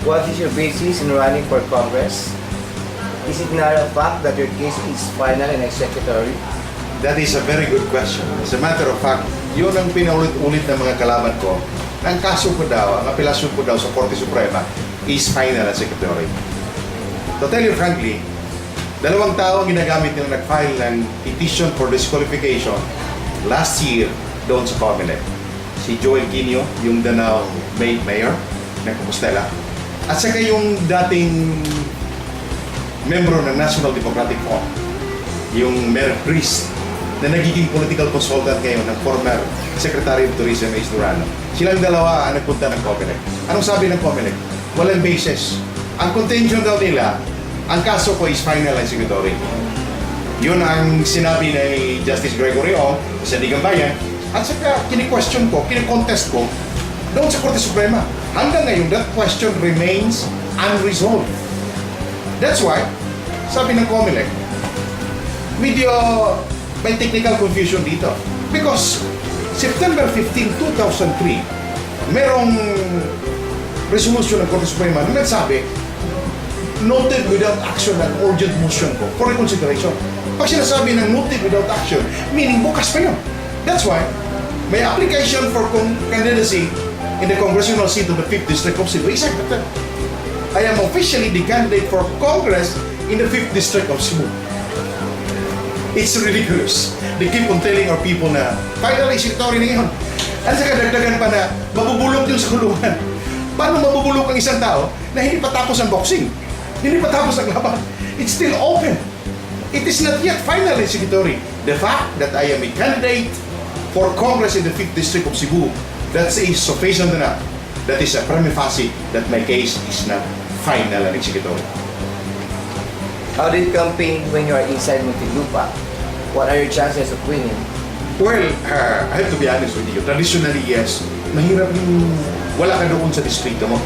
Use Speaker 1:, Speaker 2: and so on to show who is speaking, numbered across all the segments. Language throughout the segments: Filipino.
Speaker 1: What is your basis in running for Congress? Is it not a fact that your case is final and executory?
Speaker 2: That is a very good question. As a matter of fact, yun ang pinaulit-ulit ng mga kalaban ko. Ang kaso ko daw, ang apelasyon ko daw sa Korte Suprema is final and executory. To tell you frankly, 2 tao ang ginagamit nila nag-file ng petition for disqualification last year doon sa COMELEC. Si Joel Quino, yung Danao Mayor ng Compostela, at saka yung dating membro ng National Democratic Front, yung Mayor Priest, na nagiging political consultant ngayon ng former Secretary of Tourism, Ace Durano. Silang dalawa ang nagpunta ng COMELEC. Anong sabi ng COMELEC? Walang basis. Ang contention daw nila, ang kaso ko is final and executory. Yun ang sinabi ni Justice Gregory Ong sa Digang Bayan, at saka kini-question ko, kini-contest ko doon sa Korte Suprema. Hanggang ngayon, that question remains unresolved. That's why, sabi ng COMELEC, medyo may technical confusion dito. Because September 15, 2003, merong resolution ng Korte Suprema na nagsabi, noted without action ang urgent motion ko for reconsideration. Pag sinasabi ng noted without action, meaning bukas pa yun. That's why, may application for candidacy in the congressional seat of the 5th District of Cebu. Exactly. I am officially the candidate for Congress in the 5th District of Cebu. It's ridiculous. They keep on telling our people na finally executory na yun. At saka dagdagan pa na mabubulok yung sa kulungan. Paano mabubulok ang isang tao na hindi pa tapos ang boxing? Hindi pa tapos ang laban. It's still open. It is not yet final executory. The fact that I am a candidate for Congress in the 5th District of Cebu, that is sufficient enough. That is a prima facie that my case is not final and executory.
Speaker 1: How did you campaign when you are inside Muntinlupa? What are your chances of winning?
Speaker 2: Well, I have to be honest with you. Traditionally, yes. Mahirap yung wala ka doon sa distrito mo.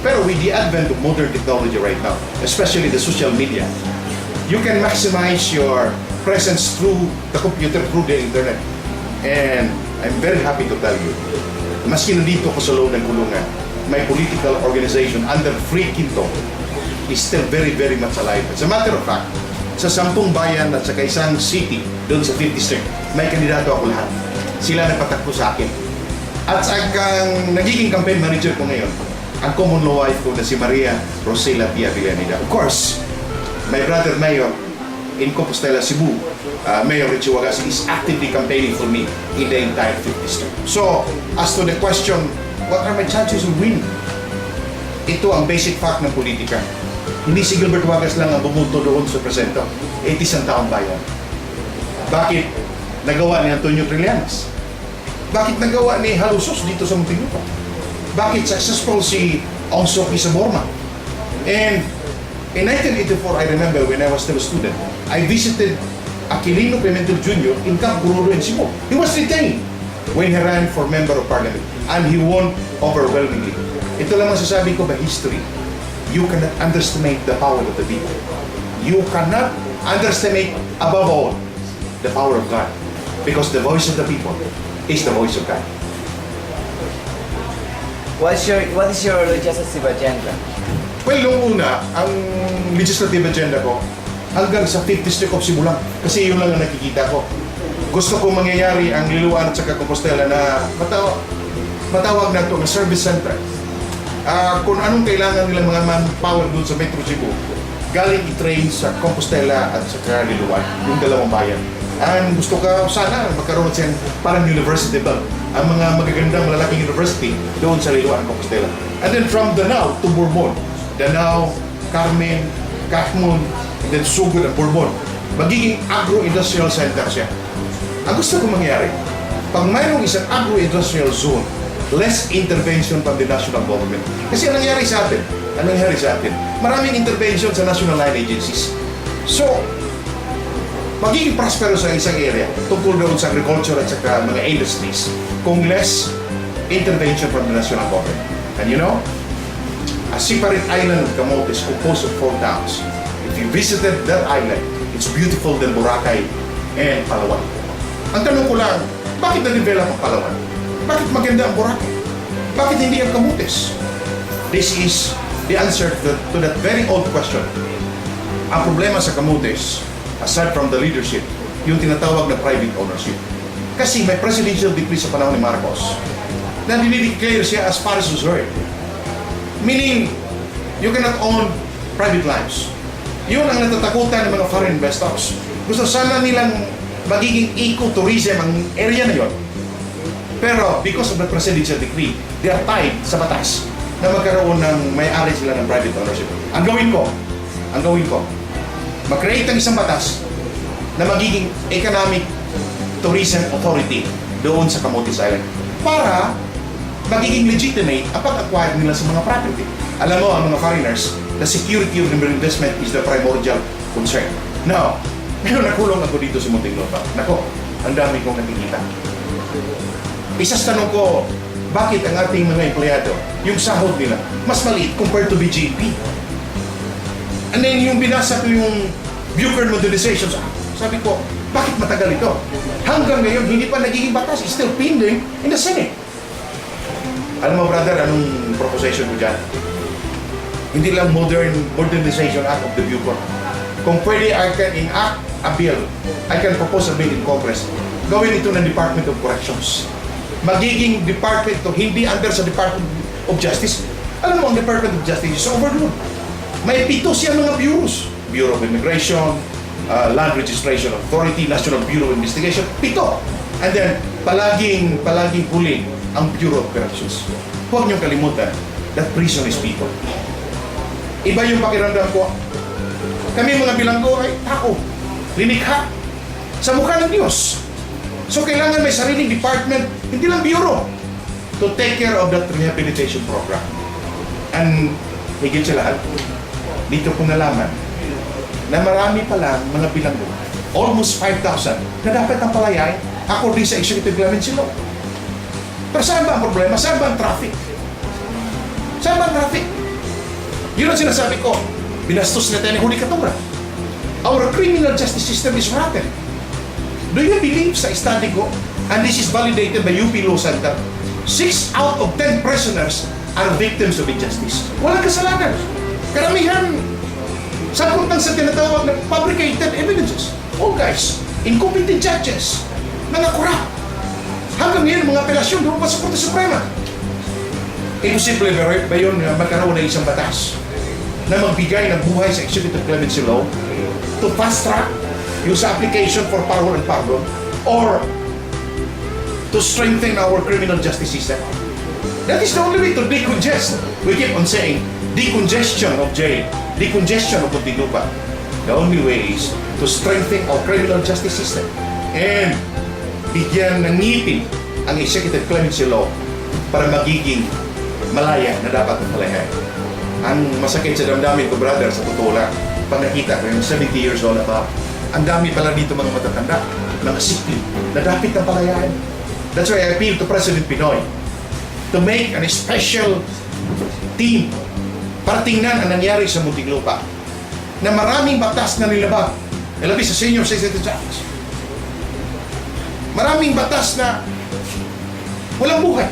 Speaker 2: Pero with the advent of modern technology right now, especially the social media, you can maximize your presence through the computer, through the internet. And I'm very happy to tell you, maski nandito ko sa loob ng kulungan, my political organization under Free Quinto is still very, very much alive. As a matter of fact, sa 10 bayan at sa isang city doon sa 5th District, may kandidato ako lahat. Sila nagpatakbo sa akin. At ang nagiging campaign manager ko ngayon, ang common law wife ko na si Maria Rosela Pia Villaneda. Of course, my brother Mayor in Compostela, Cebu, Mayor Gilbert Wagas, is actively campaigning for me in the entire 5th District. So, as to the question, what are my chances of winning? Ito ang basic fact ng politika. Hindi si Gilbert Wagas lang ang bumunto doon sa presento. 80 taong bayan. Bakit nagawa ni Antonio Trillanes? Bakit nagawa ni Halusos dito sa Muntinlupa? Bakit successful si Ong Soki sa Borma? And in 1984, I remember when I was still a student, I visited Aquilino Pimentel Jr. in Camp Gururo in Cebu. He was retained when he ran for Member of Parliament and he won overwhelmingly. Ito lang masasabi ko by history. You cannot underestimate the power of the people. You cannot underestimate, above all, the power of God. Because the voice of the people is the voice of God.
Speaker 1: What is your legislative agenda?
Speaker 2: Well, nung una, ang legislative agenda ko, hanggang sa 5th District of Cebu lang. Kasi yun lang ang nakikita ko. Gusto ko mangyayari ang Liloan at saka Compostela na matawag na ito ng service center. Kung anong kailangan nilang mga manpower doon sa Metro Cebu, galing i-train sa Compostela at saka Liloan, yung dalawang bayan. And gusto ka sana magkaroon siya parang university ba? Ang mga magagandang malalaking university doon sa Liloan, Compostela. And then from Danao to Bourbon, Danao, Carmen, Katmon, and then Sugod at Bourbon, magiging agro-industrial center siya. Ang gusto ko mangyari, pag mayroong isang agro-industrial zone, less intervention from the national government. Kasi anong nangyari sa atin? Maraming intervention sa national line agencies. So, magiging prosperous sa isang area tungkol doon sa agriculture at saka mga industries kung less intervention from the national government. And you know, a separate island of Camotes is composed of 4 towns. If you visited that island, it's beautiful than Boracay and Palawan. Ang tanong ko lang, bakit na-develop ang Palawan? Bakit maganda ang Boracay? Bakit hindi ang Camotes? This is the answer to that very old question. Ang problema sa kamotes, aside from the leadership, yung tinatawag na private ownership. Kasi may presidential decree sa panahon ni Marcos na dinideclare siya as forest reserve. Meaning, you cannot own private lands. Yun ang natatakutan ng mga foreign investors. Gusto sana nilang magiging ecotourism ang area na yun. Pero because of the presidential decree, they are tied sa batas na magkaroon ng may-ari sila ng private ownership. Ang gawin ko, mag-create ng isang batas na magiging economic tourism authority doon sa Camotes Island para magiging legitimate ang pag-acquire nila sa mga property. Alam mo, ang mga foreigners, the security of their investment is the primordial concern. Now, ngayon nakulong ako dito sa Muntinlupa. Nako, ang dami kong nakikita. Isa sa tanong ko, bakit ang ating mga empleyado, yung sahod nila, mas maliit compared to BJP? And then yung binasa ko yung Buchan Modernization, sabi ko, bakit matagal ito? Hanggang ngayon, hindi pa nagiging batas, still pending in the Senate. Alam mo brother, anong proposition ko dyan? Hindi lang Modernization Act of the Buchan. Kung pwede, I can enact a bill, I can propose a bill in Congress, gawin ito ng Department of Corrections. Magiging department to, hindi under sa Department of Justice. Alam mo, ang Department of Justice is overload. May 7 siya mga bureaus. Bureau of Immigration, Land Registration Authority, National Bureau of Investigation, 7. And then, palaging huli ang Bureau of Corrections. Huwag niyong kalimutan that prison is people. Iba yung pakiramdam ko. Kami mga bilanggo ay tao, linikha sa mukha ng Diyos. So kailangan may sariling department, hindi lang bureau, to take care of that rehabilitation program. And higit sa lahat, dito ko nalaman na marami palang mga bilanggo, almost 5,000, na dapat ang palayay according sa executive clemency law. Pero saan ba ang problema? Saan ba ang traffic? Saan ba ang traffic? Yun ang sinasabi ko, binastos na tayo ni Huli Katura. Our criminal justice system is rotten. Do you believe sa study ko, and this is validated by UP Law Center, 6 out of 10 prisoners are victims of injustice. Walang kasalanan. Karamihan, sagot ng sa tinatawag na fabricated evidences. Oh guys, incompetent judges, mga korap. Hanggang ngayon, mga apelasyon doon pa sa Korte Suprema. Imposible ba yun na magkaroon ng isang batas na magbigay ng buhay sa executive clemency law to fast track yung sa application for parole and pardon, or to strengthen our criminal justice system? That is the only way to decongest. We keep on saying, decongestion of jail, decongestion of Muntinlupa. The only way is to strengthen our criminal justice system and bigyan ng ngipin ang executive clemency law para magiging malaya na dapat mapalayan. Ang masakit sa damdamin ko, brother, sa totoo lang, pag nakita ko yung 70 years old na ang dami pala dito mga matatanda, mga sikli, na dapat ng palayaan. That's why I appeal to President Pinoy to make an special team para tingnan ang nangyari sa Muntinlupa na maraming batas na nilabag, labis sa senior citizens. Maraming batas na walang buhay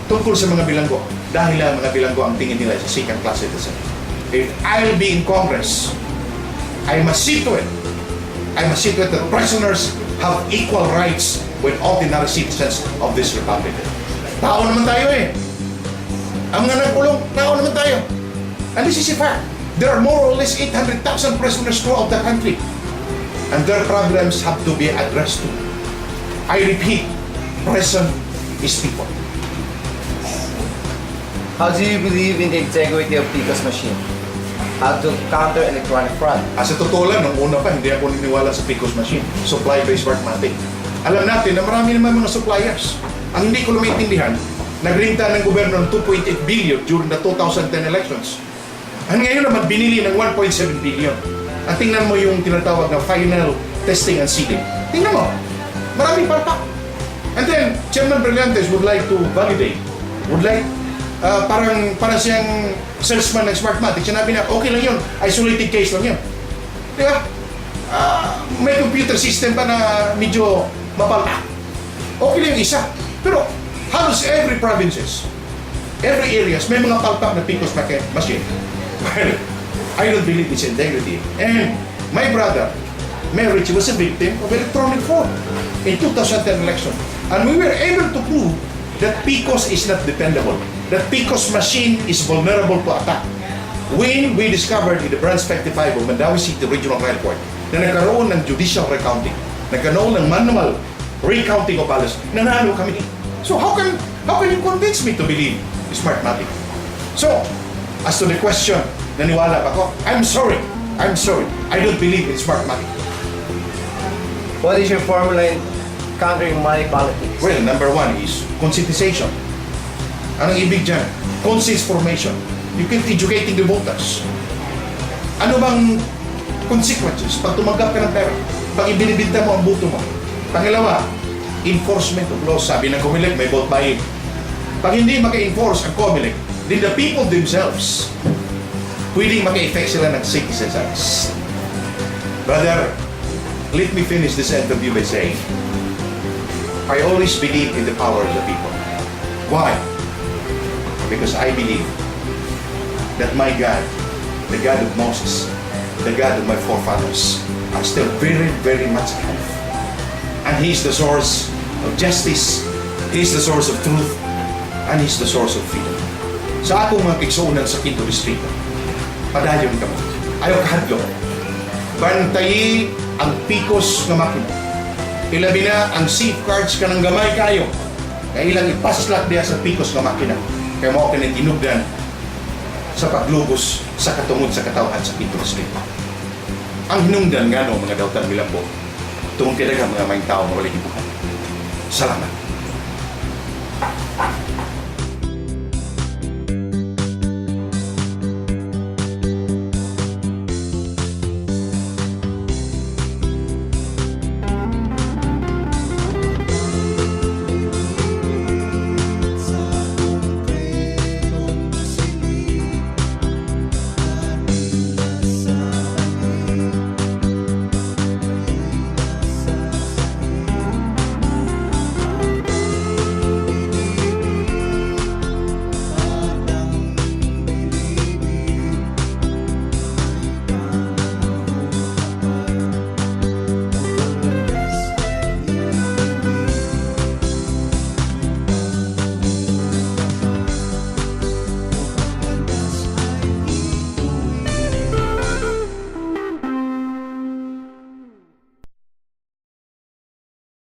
Speaker 2: tungkol sa mga bilanggo dahil ang mga bilanggo ang tingin nila sa second class citizen. If I'll be in Congress, I must see to it that prisoners have equal rights with ordinary citizens of this republic. Tao naman tayo eh. Ang mga nagkulong, tao naman tayo. And this is a fact. There are more or less 800,000 prisoners throughout the country. And their problems have to be addressed too. I repeat, prison is people.
Speaker 1: How do you believe in the integrity of PICO's machine? How to counter electronic fraud?
Speaker 2: Sa totoo lang, nung una pa, hindi ako niniwala sa PICO's machine. Supply-based Smartmatic. Alam natin na marami naman mga suppliers. Ang hindi ko maintindihan, nagrinta ng gobyerno ng 2.8 billion during the 2010 elections. Ang ngayon naman binili ng 1.7 billion. At tingnan mo yung tinatawag na final testing and sealing. Tingnan mo, maraming palpak. And then, Chairman Brillantes would like to validate, parang siyang salesman ng Smartmatic. Sinabi na, okay lang yun, isolated case lang yun. Di ba? May computer system pa na medyo mapalpak. Okay lang yung isa. Pero halos every provinces, every areas, may mga palpak na PICO's machine. Well, I don't believe its integrity. And my brother, Merritt, was a victim of electronic fraud in 2010 election. And we were able to prove that PCOS is not dependable, that PCOS machine is vulnerable to attack. When we discovered in the branch 55 of Mandawi City Regional Crime Court na nagkaroon ng judicial recounting, nagkaroon ng manual recounting of ballots, nanalo kami. So how can you convince me to believe Smartmatic? So, as to the question, naniwala ba ako? I'm sorry. I don't believe in Smartmatic.
Speaker 1: What is your formula in countering money politics?
Speaker 2: Well, number one is conscientization. Anong ibig dyan? Conscience formation. You keep educating the voters. Ano bang consequences pag tumanggap ka ng pera? Pag ibinibinta mo ang boto mo? Pangalawa, enforcement of laws. Sabi ng COMELEC, may vote buying. Pag hindi maka-enforce ang COMELEC, then the people themselves, pwedeng maka-effect sila ng citizens. Brother, let me finish this interview by saying, I always believe in the power of the people. Why? Because I believe that my God, the God of Moses, the God of my forefathers, are still very, very much alive. And He is the source of justice, He is the source of truth, and He is the source of freedom. Sa akong mga kigsuunan sa Quinto Distrito, padayon ka mo. Ayaw kahadlo. Bantayi ang PCOS nga makina. Ilabi na ang safeguards ka ng gamay kayo. Kaya ilang ipaslak diya sa PCOS nga makina. Kaya mo ka tinubdan sa paglubos sa katungod sa katawhan sa Quinto Distrito. Ang hinungdan nga no, mga dautan milambo, tungkol kinaga mga maing tao na walang ibukan. Salamat.